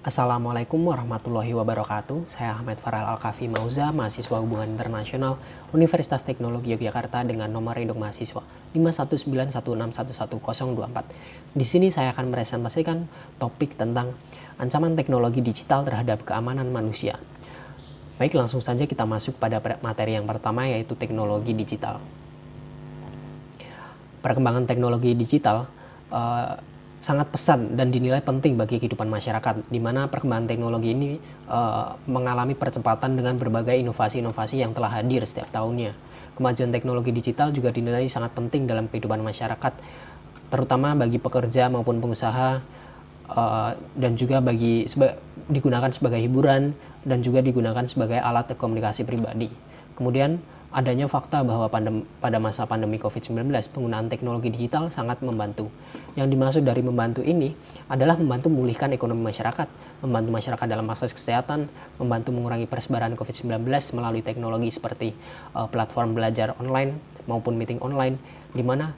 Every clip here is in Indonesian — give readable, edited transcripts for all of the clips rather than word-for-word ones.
Assalamualaikum warahmatullahi wabarakatuh. Saya Ahmed Farel Al-Kafi Mauza, mahasiswa Hubungan Internasional Universitas Teknologi Yogyakarta dengan nomor induk mahasiswa 51916111024. Di sini saya akan presentasikan topik tentang ancaman teknologi digital terhadap keamanan manusia. Baik, langsung saja kita masuk pada materi yang pertama, yaitu teknologi digital. Perkembangan teknologi digital sangat pesat dan dinilai penting bagi kehidupan masyarakat, di mana perkembangan teknologi ini mengalami percepatan dengan berbagai inovasi-inovasi yang telah hadir setiap tahunnya. Kemajuan teknologi digital juga dinilai sangat penting dalam kehidupan masyarakat, terutama bagi pekerja maupun pengusaha, dan juga digunakan sebagai hiburan dan juga digunakan sebagai alat komunikasi pribadi. Kemudian adanya fakta bahwa pada masa pandemi COVID-19, penggunaan teknologi digital sangat membantu. Yang dimaksud dari membantu ini adalah membantu memulihkan ekonomi masyarakat, membantu masyarakat dalam akses kesehatan, membantu mengurangi persebaran COVID-19 melalui teknologi seperti platform belajar online maupun meeting online, di mana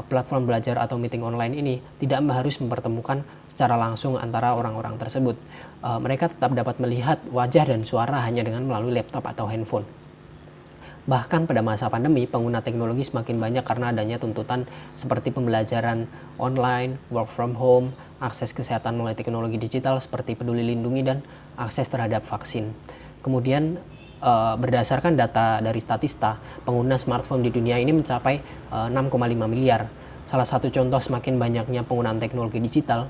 platform belajar atau meeting online ini tidak harus mempertemukan secara langsung antara orang-orang tersebut. Mereka tetap dapat melihat wajah dan suara hanya dengan melalui laptop atau handphone. Bahkan pada masa pandemi, pengguna teknologi semakin banyak karena adanya tuntutan seperti pembelajaran online, work from home, akses kesehatan melalui teknologi digital seperti Peduli Lindungi, dan akses terhadap vaksin. Kemudian berdasarkan data dari Statista, pengguna smartphone di dunia ini mencapai 6,5 miliar. Salah satu contoh semakin banyaknya penggunaan teknologi digital,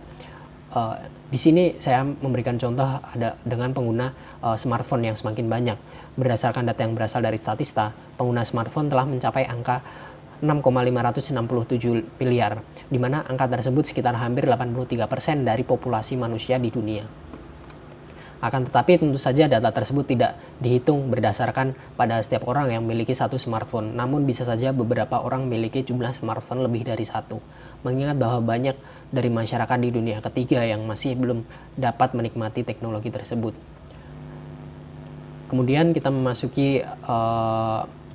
di sini saya memberikan contoh dengan pengguna smartphone yang semakin banyak. Berdasarkan data yang berasal dari Statista, pengguna smartphone telah mencapai angka 6,567 miliar, di mana angka tersebut sekitar hampir 83% dari populasi manusia di dunia. Akan tetapi tentu saja data tersebut tidak dihitung berdasarkan pada setiap orang yang memiliki satu smartphone, namun bisa saja beberapa orang memiliki jumlah smartphone lebih dari satu. Mengingat bahwa banyak dari masyarakat di dunia ketiga yang masih belum dapat menikmati teknologi tersebut. Kemudian kita memasuki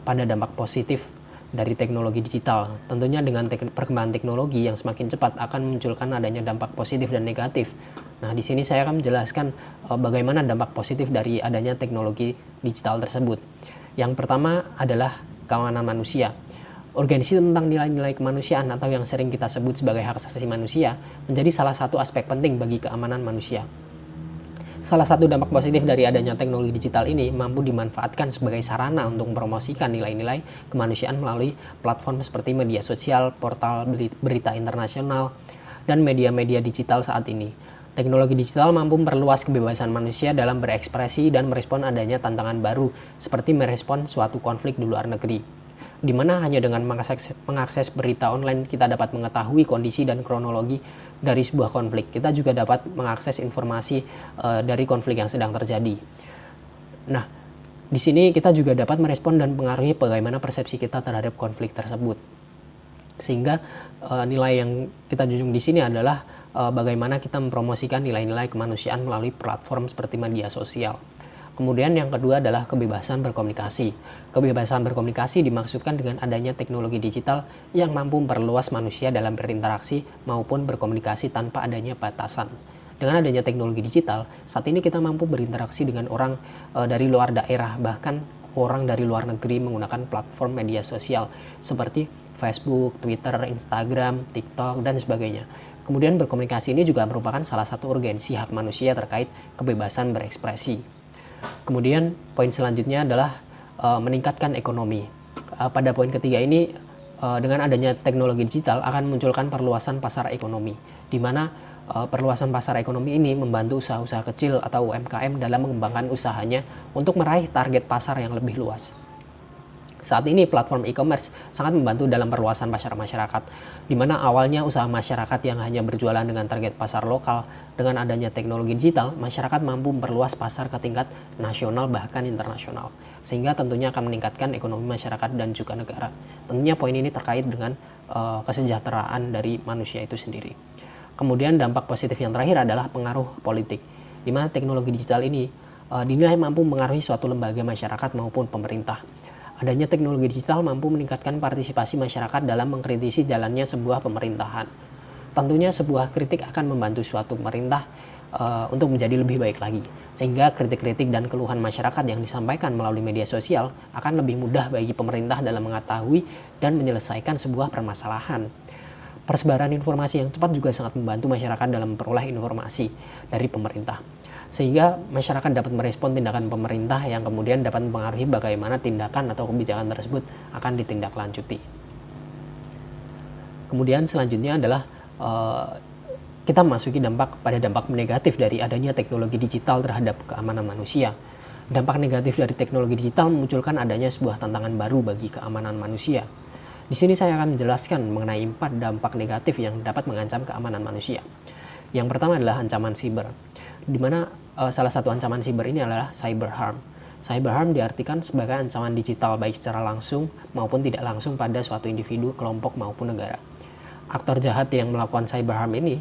pada dampak positif dari teknologi digital. Tentunya dengan perkembangan teknologi yang semakin cepat akan memunculkan adanya dampak positif dan negatif. Nah, di sini saya akan menjelaskan bagaimana dampak positif dari adanya teknologi digital tersebut. Yang pertama adalah keamanan manusia. Organisasi tentang nilai-nilai kemanusiaan atau yang sering kita sebut sebagai hak asasi manusia menjadi salah satu aspek penting bagi keamanan manusia. Salah satu dampak positif dari adanya teknologi digital ini mampu dimanfaatkan sebagai sarana untuk mempromosikan nilai-nilai kemanusiaan melalui platform seperti media sosial, portal berita internasional, dan media-media digital saat ini. Teknologi digital mampu memperluas kebebasan manusia dalam berekspresi dan merespon adanya tantangan baru, seperti merespon suatu konflik di luar negeri, di mana hanya dengan mengakses berita online kita dapat mengetahui kondisi dan kronologi dari sebuah konflik. Kita juga dapat mengakses informasi dari konflik yang sedang terjadi. Nah, di sini kita juga dapat merespon dan mengaruhi bagaimana persepsi kita terhadap konflik tersebut. Sehingga nilai yang kita junjung di sini adalah bagaimana kita mempromosikan nilai-nilai kemanusiaan melalui platform seperti media sosial. Kemudian yang kedua adalah kebebasan berkomunikasi. Kebebasan berkomunikasi dimaksudkan dengan adanya teknologi digital yang mampu memperluas manusia dalam berinteraksi maupun berkomunikasi tanpa adanya batasan. Dengan adanya teknologi digital, saat ini kita mampu berinteraksi dengan orang dari luar daerah, bahkan orang dari luar negeri menggunakan platform media sosial seperti Facebook, Twitter, Instagram, TikTok, dan sebagainya. Kemudian berkomunikasi ini juga merupakan salah satu urgensi hak manusia terkait kebebasan berekspresi. Kemudian poin selanjutnya adalah meningkatkan ekonomi. Pada poin ketiga ini, dengan adanya teknologi digital akan memunculkan perluasan pasar ekonomi, di mana perluasan pasar ekonomi ini membantu usaha-usaha kecil atau UMKM dalam mengembangkan usahanya untuk meraih target pasar yang lebih luas. Saat ini platform e-commerce sangat membantu dalam perluasan pasar masyarakat, di mana awalnya usaha masyarakat yang hanya berjualan dengan target pasar lokal. Dengan adanya teknologi digital, masyarakat mampu memperluas pasar ke tingkat nasional bahkan internasional, sehingga tentunya akan meningkatkan ekonomi masyarakat dan juga negara. Tentunya poin ini terkait dengan kesejahteraan dari manusia itu sendiri. Kemudian dampak positif yang terakhir adalah pengaruh politik, di mana teknologi digital ini dinilai mampu mempengaruhi suatu lembaga masyarakat maupun pemerintah. Adanya teknologi digital mampu meningkatkan partisipasi masyarakat dalam mengkritisi jalannya sebuah pemerintahan. Tentunya sebuah kritik akan membantu suatu pemerintah untuk menjadi lebih baik lagi. Sehingga kritik-kritik dan keluhan masyarakat yang disampaikan melalui media sosial akan lebih mudah bagi pemerintah dalam mengetahui dan menyelesaikan sebuah permasalahan. Persebaran informasi yang cepat juga sangat membantu masyarakat dalam memperoleh informasi dari pemerintah. Sehingga masyarakat dapat merespon tindakan pemerintah yang kemudian dapat mempengaruhi bagaimana tindakan atau kebijakan tersebut akan ditindaklanjuti. Kemudian selanjutnya adalah kita memasuki dampak negatif dari adanya teknologi digital terhadap keamanan manusia. Dampak negatif dari teknologi digital memunculkan adanya sebuah tantangan baru bagi keamanan manusia. Di sini saya akan menjelaskan mengenai 4 dampak negatif yang dapat mengancam keamanan manusia. Yang pertama adalah ancaman siber, di mana salah satu ancaman siber ini adalah cyber harm. Cyber harm diartikan sebagai ancaman digital baik secara langsung maupun tidak langsung pada suatu individu, kelompok maupun negara. Aktor jahat yang melakukan cyber harm ini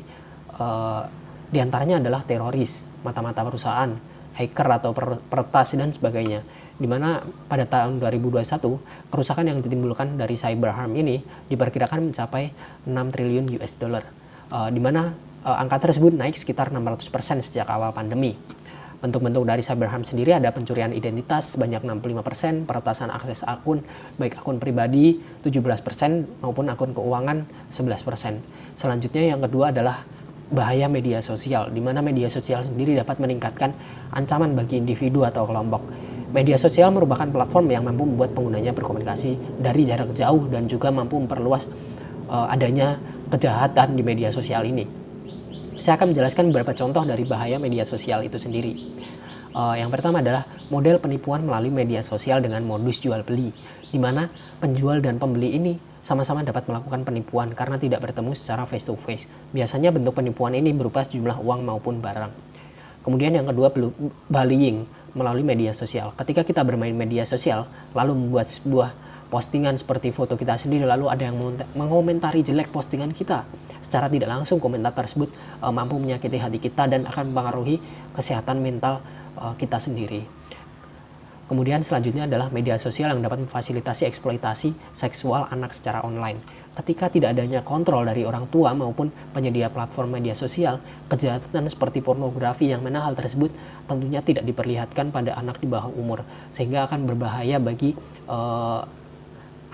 diantaranya adalah teroris, mata-mata perusahaan, hacker atau peretas dan sebagainya. Di mana pada tahun 2021 kerusakan yang ditimbulkan dari cyber harm ini diperkirakan mencapai 6 triliun US dollar. Di mana angka tersebut naik sekitar 600% sejak awal pandemi. Bentuk-bentuk dari cyber harm sendiri ada pencurian identitas sebanyak 65%, peretasan akses akun, baik akun pribadi 17% maupun akun keuangan 11%. Selanjutnya yang kedua adalah bahaya media sosial, di mana media sosial sendiri dapat meningkatkan ancaman bagi individu atau kelompok. Media sosial merupakan platform yang mampu membuat penggunanya berkomunikasi dari jarak jauh dan juga mampu memperluas adanya kejahatan di media sosial ini. Saya akan menjelaskan beberapa contoh dari bahaya media sosial itu sendiri. Yang pertama adalah model penipuan melalui media sosial dengan modus jual beli, di mana penjual dan pembeli ini sama-sama dapat melakukan penipuan karena tidak bertemu secara face to face. Biasanya bentuk penipuan ini berupa sejumlah uang maupun barang. Kemudian yang kedua, bullying melalui media sosial. Ketika kita bermain media sosial lalu membuat sebuah postingan seperti foto kita sendiri, lalu ada yang mengomentari jelek postingan kita, secara tidak langsung komentar tersebut mampu menyakiti hati kita dan akan mempengaruhi kesehatan mental kita sendiri. Kemudian selanjutnya adalah media sosial yang dapat memfasilitasi eksploitasi seksual anak secara online. Ketika tidak adanya kontrol dari orang tua maupun penyedia platform media sosial, kejahatan seperti pornografi yang mana hal tersebut tentunya tidak diperlihatkan pada anak di bawah umur, sehingga akan berbahaya bagi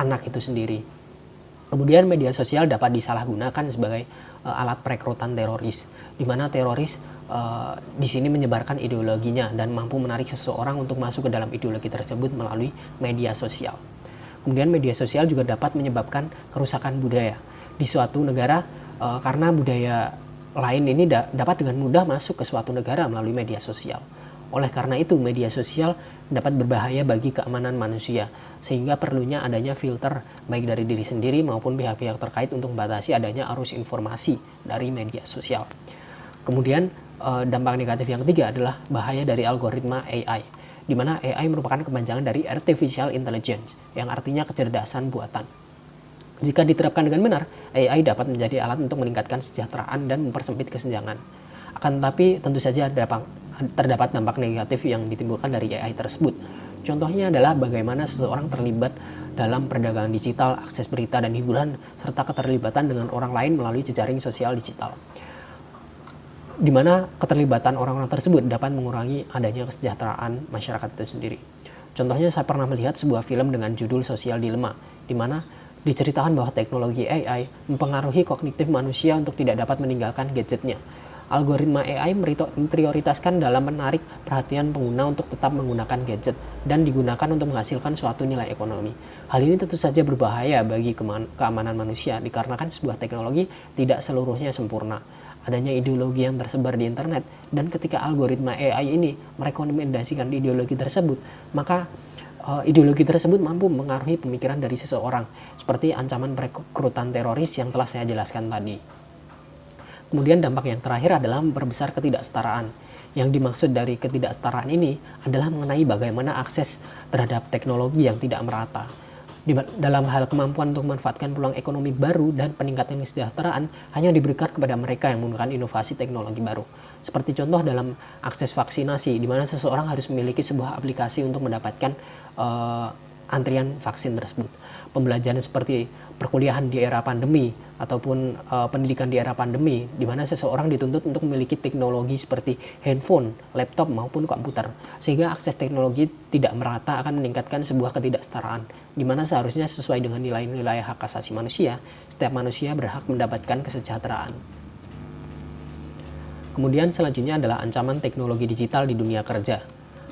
anak itu sendiri. Kemudian media sosial dapat disalahgunakan sebagai alat perekrutan teroris, di mana teroris di sini menyebarkan ideologinya dan mampu menarik seseorang untuk masuk ke dalam ideologi tersebut melalui media sosial. Kemudian media sosial juga dapat menyebabkan kerusakan budaya di suatu negara karena budaya lain ini dapat dengan mudah masuk ke suatu negara melalui media sosial. Oleh karena itu, media sosial dapat berbahaya bagi keamanan manusia, sehingga perlunya adanya filter baik dari diri sendiri maupun pihak-pihak terkait untuk membatasi adanya arus informasi dari media sosial. Kemudian dampak negatif yang ketiga adalah bahaya dari algoritma AI, di mana AI merupakan kepanjangan dari Artificial Intelligence, yang artinya kecerdasan buatan. Jika diterapkan dengan benar, AI dapat menjadi alat untuk meningkatkan kesejahteraan dan mempersempit kesenjangan. Akan tetapi tentu saja terdapat dampak negatif yang ditimbulkan dari AI tersebut. Contohnya adalah bagaimana seseorang terlibat dalam perdagangan digital, akses berita dan hiburan, serta keterlibatan dengan orang lain melalui jejaring sosial digital, di mana keterlibatan orang-orang tersebut dapat mengurangi adanya kesejahteraan masyarakat itu sendiri. Contohnya saya pernah melihat sebuah film dengan judul Social Dilemma, di mana diceritakan bahwa teknologi AI mempengaruhi kognitif manusia untuk tidak dapat meninggalkan gadgetnya. Algoritma AI memprioritaskan dalam menarik perhatian pengguna untuk tetap menggunakan gadget dan digunakan untuk menghasilkan suatu nilai ekonomi. Hal ini tentu saja berbahaya bagi keamanan manusia dikarenakan sebuah teknologi tidak seluruhnya sempurna. Adanya ideologi yang tersebar di internet, dan ketika algoritma AI ini merekomendasikan ideologi tersebut, maka ideologi tersebut mampu mengaruhi pemikiran dari seseorang, seperti ancaman perekrutan teroris yang telah saya jelaskan tadi. Kemudian dampak yang terakhir adalah memperbesar ketidaksetaraan. Yang dimaksud dari ketidaksetaraan ini adalah mengenai bagaimana akses terhadap teknologi yang tidak merata. Dalam hal kemampuan untuk memanfaatkan peluang ekonomi baru dan peningkatan kesejahteraan hanya diberikan kepada mereka yang menggunakan inovasi teknologi baru. Seperti contoh dalam akses vaksinasi, di mana seseorang harus memiliki sebuah aplikasi untuk mendapatkan antrian vaksin tersebut. Pembelajaran seperti perkuliahan di era pandemi ataupun pendidikan di era pandemi, di mana seseorang dituntut untuk memiliki teknologi seperti handphone, laptop maupun komputer, sehingga akses teknologi tidak merata akan meningkatkan sebuah ketidaksetaraan, di mana seharusnya sesuai dengan nilai-nilai hak asasi manusia, setiap manusia berhak mendapatkan kesejahteraan. Kemudian selanjutnya adalah ancaman teknologi digital di dunia kerja.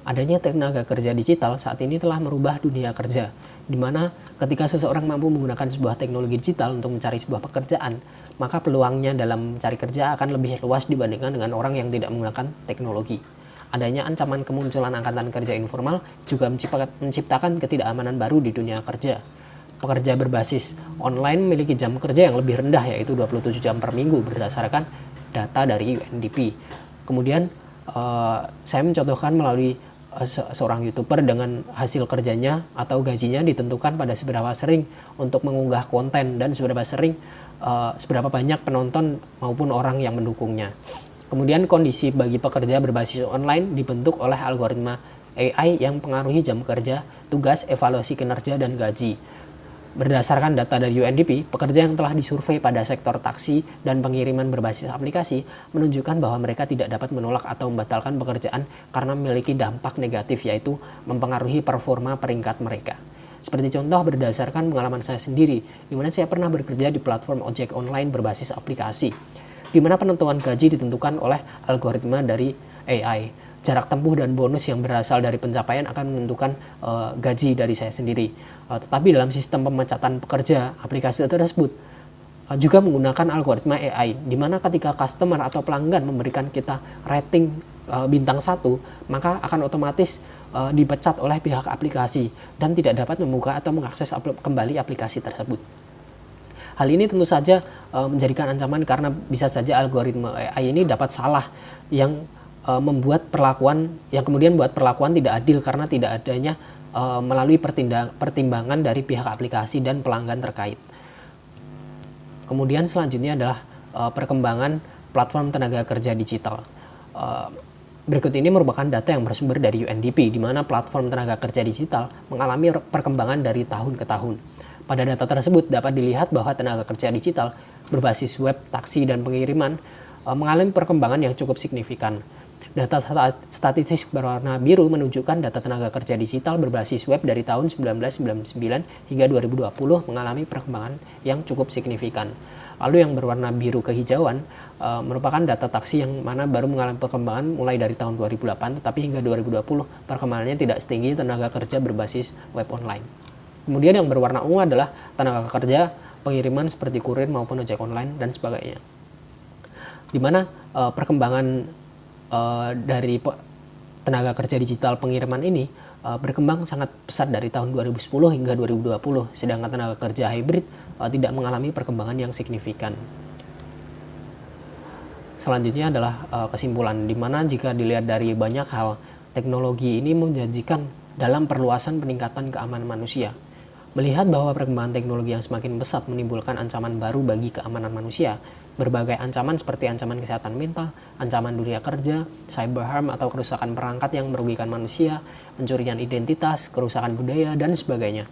Adanya tenaga kerja digital saat ini telah merubah dunia kerja, di mana ketika seseorang mampu menggunakan sebuah teknologi digital untuk mencari sebuah pekerjaan, maka peluangnya dalam mencari kerja akan lebih luas dibandingkan dengan orang yang tidak menggunakan teknologi. Adanya ancaman kemunculan angkatan kerja informal juga menciptakan ketidakamanan baru di dunia kerja. Pekerja berbasis online memiliki jam kerja yang lebih rendah, yaitu 27 jam per minggu berdasarkan data dari UNDP. Kemudian saya mencontohkan melalui seorang YouTuber dengan hasil kerjanya atau gajinya ditentukan pada seberapa sering untuk mengunggah konten dan seberapa banyak penonton maupun orang yang mendukungnya. Kemudian kondisi bagi pekerja berbasis online dibentuk oleh algoritma AI yang mempengaruhi jam kerja, tugas, evaluasi kinerja, dan gaji. Berdasarkan data dari UNDP, pekerja yang telah disurvei pada sektor taksi dan pengiriman berbasis aplikasi menunjukkan bahwa mereka tidak dapat menolak atau membatalkan pekerjaan karena memiliki dampak negatif, yaitu mempengaruhi performa peringkat mereka. Seperti contoh berdasarkan pengalaman saya sendiri, di mana saya pernah bekerja di platform ojek online berbasis aplikasi, di mana penentuan gaji ditentukan oleh algoritma dari AI. Jarak tempuh dan bonus yang berasal dari pencapaian akan menentukan gaji dari saya sendiri. Tetapi dalam sistem pemecatan pekerja, aplikasi tersebut juga menggunakan algoritma AI, di mana ketika customer atau pelanggan memberikan kita rating bintang 1, maka akan otomatis dipecat oleh pihak aplikasi dan tidak dapat membuka atau mengakses kembali aplikasi tersebut. Hal ini tentu saja menjadikan ancaman karena bisa saja algoritma AI ini dapat salah yang membuat perlakuan yang kemudian membuat perlakuan tidak adil karena tidak adanya melalui pertimbangan dari pihak aplikasi dan pelanggan terkait. Kemudian selanjutnya adalah perkembangan platform tenaga kerja digital. Berikut ini merupakan data yang bersumber dari UNDP, di mana platform tenaga kerja digital mengalami perkembangan dari tahun ke tahun. Pada data tersebut dapat dilihat bahwa tenaga kerja digital berbasis web, taksi, dan pengiriman mengalami perkembangan yang cukup signifikan. Data statistik berwarna biru menunjukkan data tenaga kerja digital berbasis web dari tahun 1999 hingga 2020 mengalami perkembangan yang cukup signifikan. Lalu yang berwarna biru kehijauan merupakan data taksi yang mana baru mengalami perkembangan mulai dari tahun 2008, tetapi hingga 2020 perkembangannya tidak setinggi tenaga kerja berbasis web online. Kemudian yang berwarna ungu adalah tenaga kerja pengiriman seperti kurir maupun ojek online dan sebagainya. Di mana perkembangan dari tenaga kerja digital pengiriman ini berkembang sangat pesat dari tahun 2010 hingga 2020, sedangkan tenaga kerja hybrid tidak mengalami perkembangan yang signifikan. Selanjutnya adalah kesimpulan, di mana jika dilihat dari banyak hal, teknologi ini menjanjikan dalam perluasan peningkatan keamanan manusia. Melihat bahwa perkembangan teknologi yang semakin pesat menimbulkan ancaman baru bagi keamanan manusia, berbagai ancaman seperti ancaman kesehatan mental, ancaman dunia kerja, cyber harm atau kerusakan perangkat yang merugikan manusia, pencurian identitas, kerusakan budaya, dan sebagainya.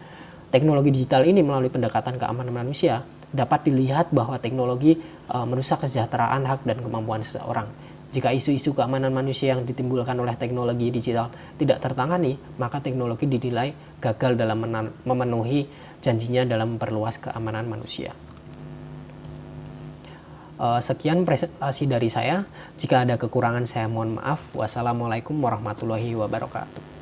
Teknologi digital ini melalui pendekatan keamanan manusia dapat dilihat bahwa teknologi merusak kesejahteraan, hak, dan kemampuan seseorang. Jika isu-isu keamanan manusia yang ditimbulkan oleh teknologi digital tidak tertangani, maka teknologi dinilai gagal dalam memenuhi janjinya dalam memperluas keamanan manusia. Sekian presentasi dari saya. Jika ada kekurangan saya mohon maaf. Wassalamualaikum warahmatullahi wabarakatuh.